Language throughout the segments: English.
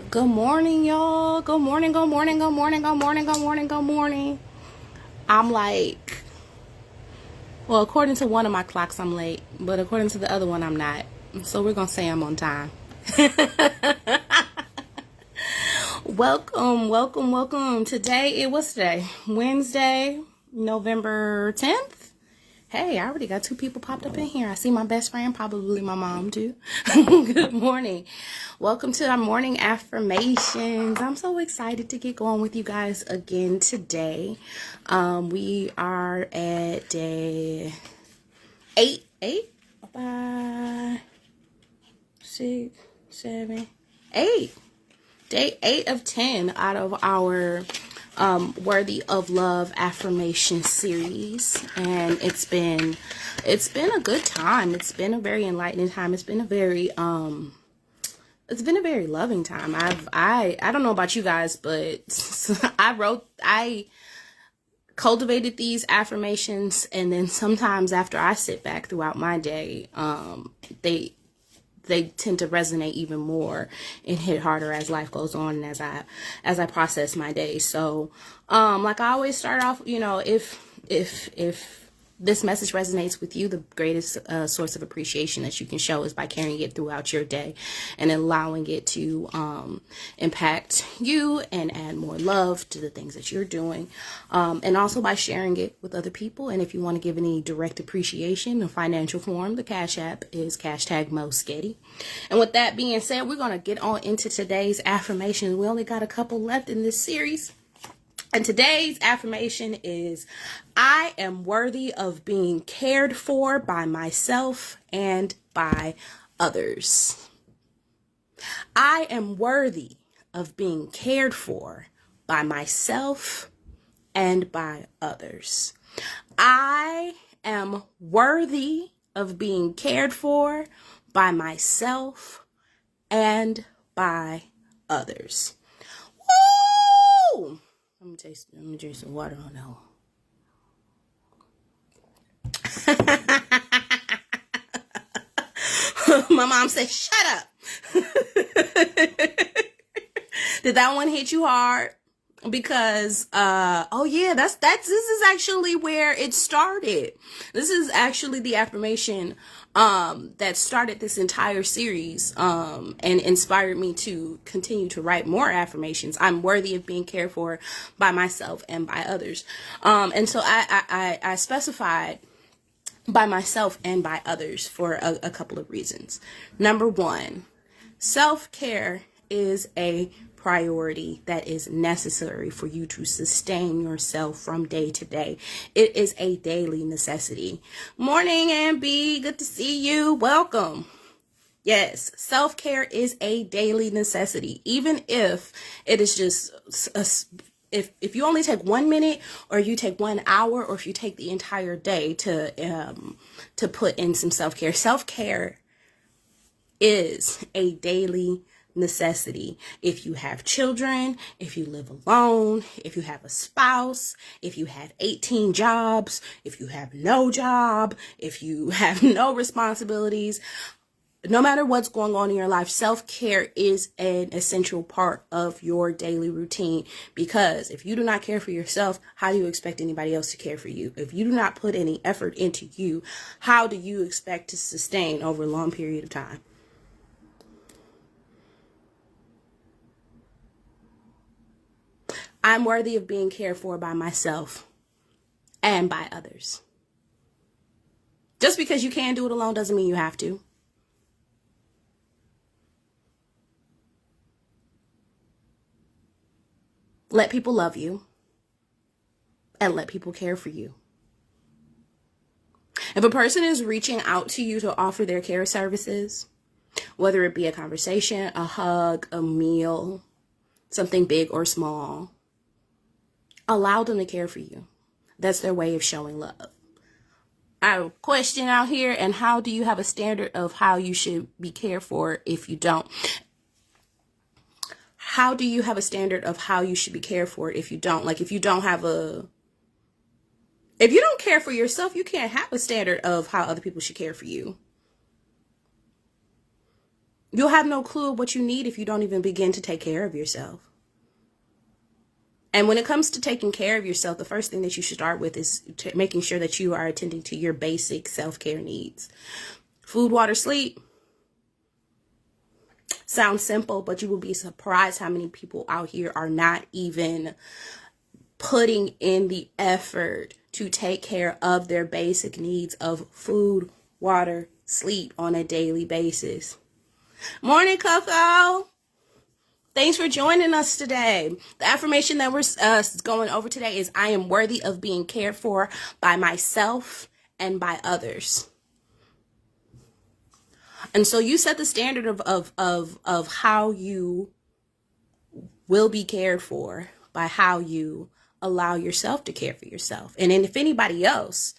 Good morning, y'all. Good morning, good morning, good morning, good morning, good morning, good morning. I'm like, well, according to one of my clocks, I'm late, but according to the other one, I'm not. So we're going to say I'm on time. Welcome, welcome, welcome. What's today? Wednesday, November 10th. Hey, I already got two people popped up in here. I see my best friend, probably my mom too. Good morning. Welcome to our morning affirmations. I'm so excited to get going with you guys again today. We are at day 8, 5, 6, 7, 8. Day 8 of 10 out of our Worthy of Love affirmation series, and it's been a good time. It's been a very enlightening time. It's been a very loving time. I don't know about you guys, but I cultivated these affirmations, and then sometimes after I sit back throughout my day, they tend to resonate even more and hit harder as life goes on and as I process my day. So, like I always start off, if this message resonates with you, the greatest source of appreciation that you can show is by carrying it throughout your day and allowing it to impact you and add more love to the things that you're doing. And also by sharing it with other people. And if you want to give any direct appreciation in financial form, the Cash App is #Moesghetti. And with that being said, we're going to get on into today's affirmations. We only got a couple left in this series. And today's affirmation is, I am worthy of being cared for by myself and by others. I am worthy of being cared for by myself and by others. I am worthy of being cared for by myself and by others. Woo! Let me drink some water on that one. My mom said, shut up. Did that one hit you hard? Because this is actually where it started. This is actually the affirmation that started this entire series and inspired me to continue to write more affirmations. I'm worthy of being cared for by myself and by others. And so I specified by myself and by others for a couple of reasons. Number one, self-care is a priority that is necessary for you to sustain yourself from day to day. It is a daily necessity. Morning, Ambi. Good to see you. Welcome. Yes, self-care is a daily necessity. Even if it is just if you only take 1 minute, or you take 1 hour, or if you take the entire day to put in some self-care. Self-care is a daily necessity. If you have children, if you live alone, if you have a spouse, if you have 18 jobs, if you have no job, if you have no responsibilities, no matter what's going on in your life, self-care is an essential part of your daily routine. Because if you do not care for yourself, how do you expect anybody else to care for you? If you do not put any effort into you, how do you expect to sustain over a long period of time? I'm worthy of being cared for by myself and by others. Just because you can't do it alone doesn't mean you have to. Let people love you and let people care for you. If a person is reaching out to you to offer their care services, whether it be a conversation, a hug, a meal, something big or small, allow them to care for you. That's their way of showing love. I have a question out here, and how do you have a standard of how you should be cared for if you don't? How do you have a standard of how you should be cared for if you don't? Like, if you don't care for yourself, you can't have a standard of how other people should care for you. You'll have no clue of what you need if you don't even begin to take care of yourself. And when it comes to taking care of yourself, the first thing that you should start with is making sure that you are attending to your basic self-care needs. Food, water, sleep. Sounds simple, but you will be surprised how many people out here are not even putting in the effort to take care of their basic needs of food, water, sleep on a daily basis. Morning, Coco. Thanks for joining us today. The affirmation that we're going over today is I am worthy of being cared for by myself and by others. And so you set the standard of how you will be cared for by how you allow yourself to care for yourself. And then if anybody else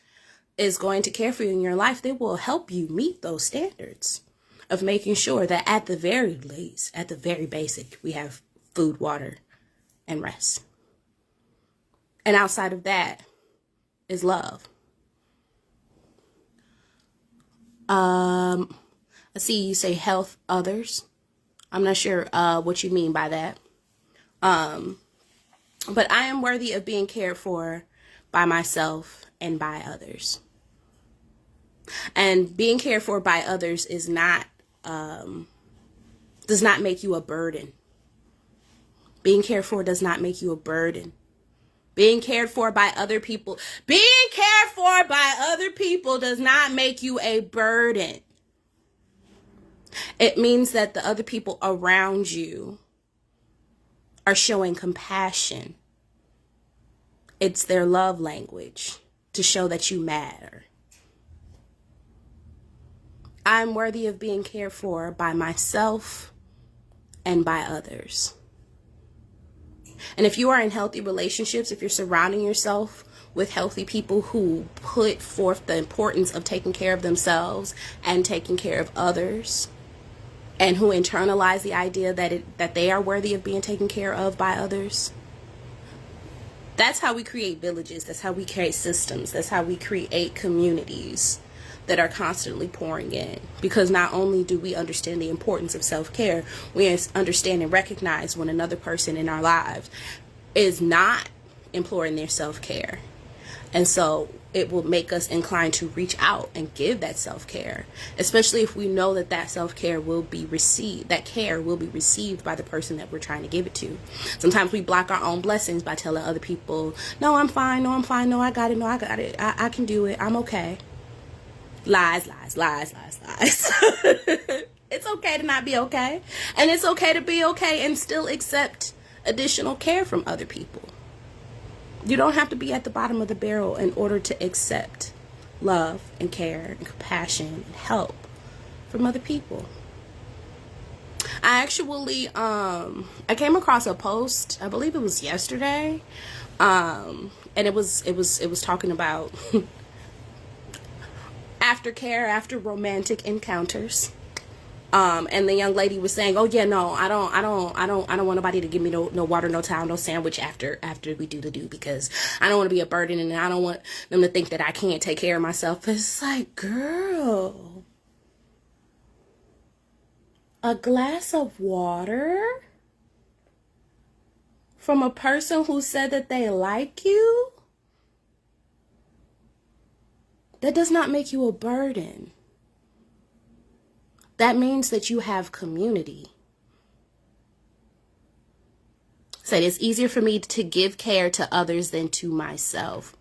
is going to care for you in your life, they will help you meet those standards of making sure that at the very least, at the very basic, we have food, water, and rest. And outside of that is love. I see you say health, others. I'm not sure what you mean by that. But I am worthy of being cared for by myself and by others. And being cared for by others is not does not make you a burden. Being cared for does not make you a burden. Being cared for by other people, does not make you a burden. It means that the other people around you are showing compassion. It's their love language to show that you matter. I'm worthy of being cared for by myself and by others. And if you are in healthy relationships, if you're surrounding yourself with healthy people who put forth the importance of taking care of themselves and taking care of others, and who internalize the idea that they are worthy of being taken care of by others, that's how we create villages. That's how we create systems. That's how we create communities that are constantly pouring in. Because not only do we understand the importance of self-care, we understand and recognize when another person in our lives is not imploring their self-care. And so it will make us inclined to reach out and give that self-care, especially if we know that that self-care will be received, that care will be received by the person that we're trying to give it to. Sometimes we block our own blessings by telling other people, no, I'm fine. No, I'm fine. No, I got it. No, I got it. I can do it. I'm okay. Lies, lies, lies, lies, lies. It's okay to not be okay. And it's okay to be okay and still accept additional care from other people. You don't have to be at the bottom of the barrel in order to accept love and care and compassion and help from other people. I actually, I came across a post, I believe it was yesterday, and it was talking about aftercare after romantic encounters. And the young lady was saying, "Oh yeah, no, I don't want nobody to give me no water, no towel, no sandwich after we do the do, because I don't want to be a burden, and I don't want them to think that I can't take care of myself." It's like, girl, a glass of water from a person who said that they like you, that does not make you a burden. That means that you have community. Said it's easier for me to give care to others than to myself.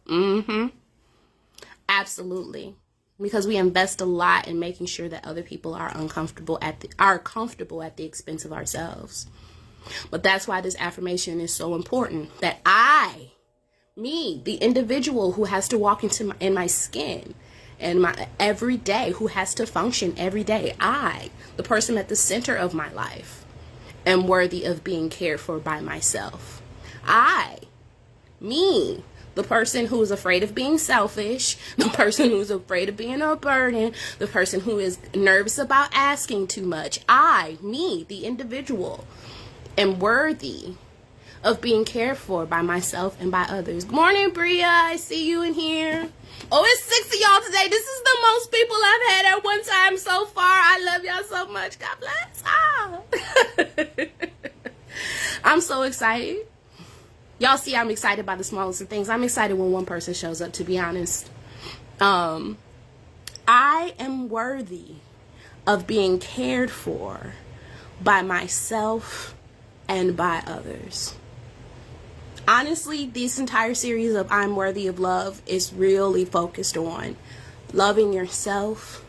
Absolutely. Because we invest a lot in making sure that other people are comfortable at the expense of ourselves. But that's why this affirmation is so important. That me, the individual who has to walk in my skin, and my every day, who has to function every day, I, the person at the center of my life, am worthy of being cared for by myself. Me, the person who is afraid of being selfish, the person who's afraid of being a burden, the person who is nervous about asking too much, me, the individual, am worthy of being cared for by myself and by others. Good morning, Bria. I see you in here. Oh, it's 6 of y'all today. This is the most people I've had at one time so far. I love y'all so much. God bless. I'm so excited. Y'all see I'm excited by the smallest of things. I'm excited when one person shows up, to be honest. I am worthy of being cared for by myself and by others. Honestly, this entire series of I'm Worthy of Love is really focused on loving yourself,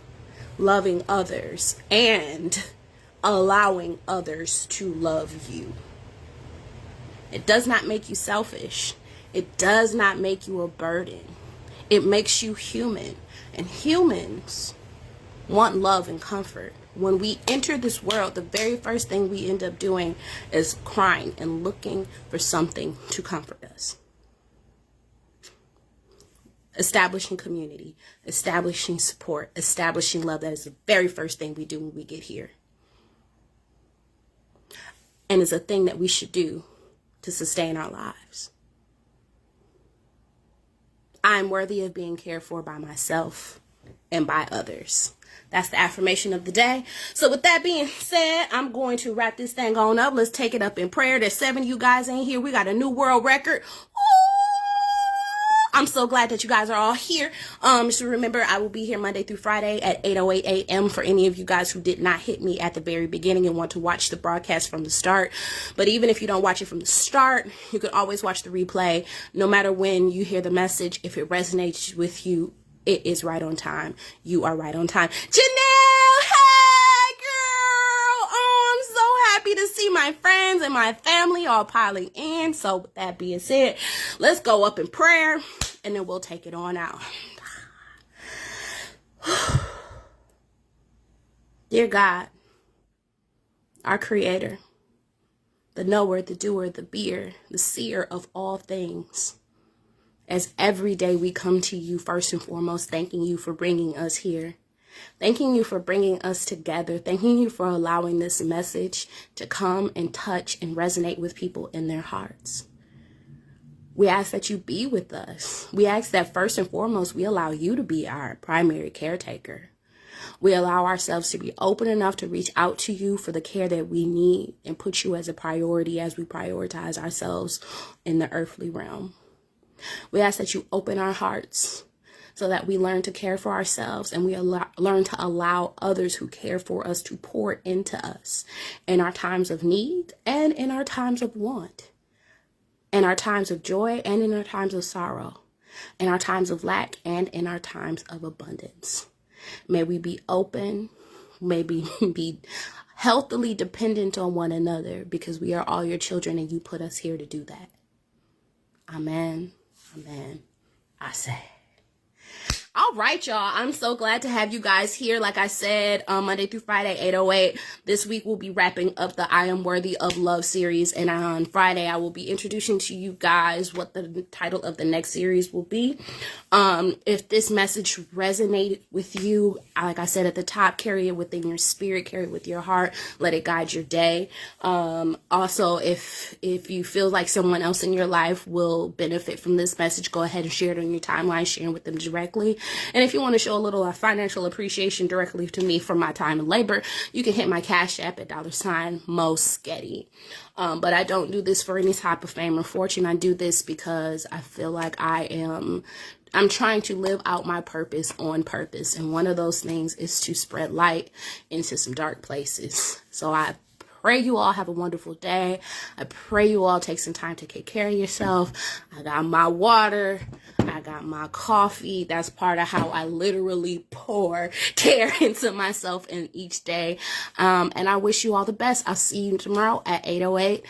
loving others, and allowing others to love you. It does not make you selfish. It does not make you a burden. It makes you human. And humans want love and comfort. When we enter this world, the very first thing we end up doing is crying and looking for something to comfort us. Establishing community, establishing support, establishing love. That is the very first thing we do when we get here. And it's a thing that we should do to sustain our lives. I'm worthy of being cared for by myself and by others. That's the affirmation of the day. So with that being said, I'm going to wrap this thing on up. Let's take it up in prayer. There's 7 of you guys in here. We got a new world record. I'm so glad that you guys are all here. So remember, I will be here Monday through Friday at 8:08 a.m. for any of you guys who did not hit me at the very beginning and want to watch the broadcast from the start. But even if you don't watch it from the start, you can always watch the replay. No matter when you hear the message, if it resonates with you, it is right on time. You are right on time. Janelle, hey girl. Oh, I'm so happy to see my friends and my family all piling in. So with that being said, let's go up in prayer and then we'll take it on out. Dear God, our creator, the knower, the doer, the beer, the seer of all things. As every day we come to you first and foremost, thanking you for bringing us here. Thanking you for bringing us together. Thanking you for allowing this message to come and touch and resonate with people in their hearts. We ask that you be with us. We ask that first and foremost, we allow you to be our primary caretaker. We allow ourselves to be open enough to reach out to you for the care that we need and put you as a priority as we prioritize ourselves in the earthly realm. We ask that you open our hearts so that we learn to care for ourselves and we learn to allow others who care for us to pour into us in our times of need and in our times of want, in our times of joy and in our times of sorrow, in our times of lack and in our times of abundance. May we be open, may we be healthily dependent on one another because we are all your children and you put us here to do that. Amen. Amen. I say. All right, y'all. I'm so glad to have you guys here. Like I said, Monday through Friday, 8:08. This week we'll be wrapping up the I Am Worthy of Love series. And on Friday, I will be introducing to you guys what the title of the next series will be. If this message resonated with you, like I said at the top, carry it within your spirit, carry it with your heart, let it guide your day. Also, if you feel like someone else in your life will benefit from this message, go ahead and share it on your timeline, share it with them directly. And if you want to show a little financial appreciation directly to me for my time and labor, you can hit my cash app at $Moesghetti. But I don't do this for any type of fame or fortune. I do this because I feel like I'm trying to live out my purpose on purpose. And one of those things is to spread light into some dark places. So I pray you all have a wonderful day. I pray you all take some time to take care of yourself. I got my water. I got my coffee. That's part of how I literally pour care into myself in each day. And I wish you all the best. I'll see you tomorrow at 8:08.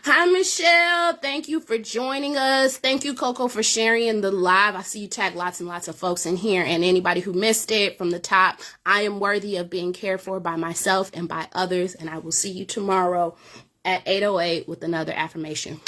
Hi, Michelle. Thank you for joining us. Thank you, Coco, for sharing the live. I see you tag lots and lots of folks in here. And anybody who missed it from the top, I am worthy of being cared for by myself and by others. And I will see you tomorrow at 8:08 with another affirmation.